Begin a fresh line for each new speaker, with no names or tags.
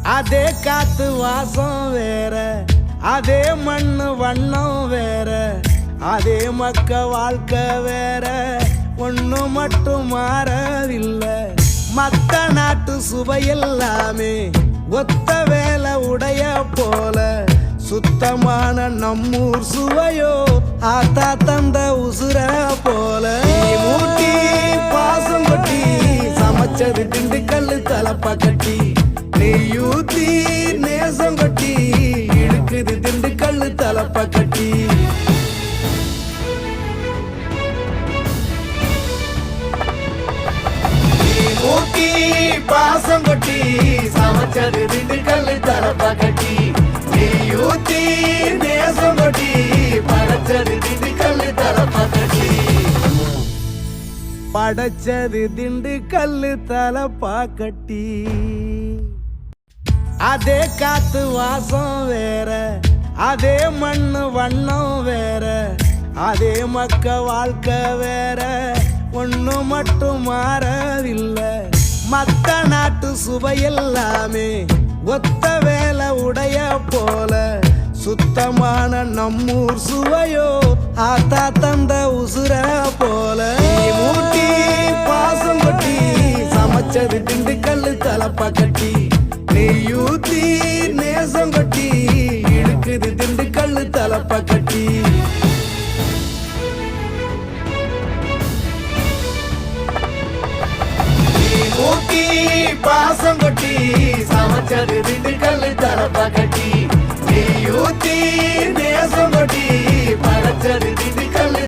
அதே காத்து வாசம் வேற, அதே மண்ணு வண்ணம் வேற, அதே மக்க வாழ்க்கை வேற, ஒண்ணு மட்டும் மாறவில்லை. மத்த நாட்டு சுவையெல்லாமே ஒத்த வேலை உடைய போல, சுத்தமான நம்மூர் சுவையோ ஆத்தா தந்த உசுர போல. மூட்டி பாசம் கொட்டி சமைச்சது திண்டுக்கல்லு தலப்பா கட்டி, நெய்யூத்தி நேசம் கொட்டி இழுக்குது திண்டுக்கல்லு தலப்பா கட்டி. மூட்டி பாசம் கொட்டி சமைச்சது திண்டுக்கல்லு தலப்பா கட்டி, நெய்யூத்தி நேசம் கொட்டி படைச்சது திண்டுக்கல்லு தலப்பா கட்டி. படைச்சது திண்டுக்கல்லு தலப்பா கட்டி. அதே காத்து வாசம் வேற, அதே மண்ணு வண்ணம் வேற, அதே மக்க வாழ்க்கை வேற, ஒண்ணு மட்டும் மாறவில்லை. மத்த நாட்டு சுவையெல்லாமே ஒத்த வேலை உடைய போல, சுத்தமான நம்மூர் சுவையோ ஆத்தா தந்த உசுர போல. மூட்டி பாசம் கொட்டி சமைச்சது திண்டுக்கல்லு தலப்பா கட்டி, நெய்யூத்தி நேசம் கொட்டி இழுக்குது திண்டுக்கல்லு தலப்பா கட்டி. மூட்டி பாசம் கொட்டி சமைச்சது திண்டுக்கல்லு தலப்பா கட்டி, நெய்யூத்தி நேசம் கொட்டி படைச்சது திண்டுக்கல்லு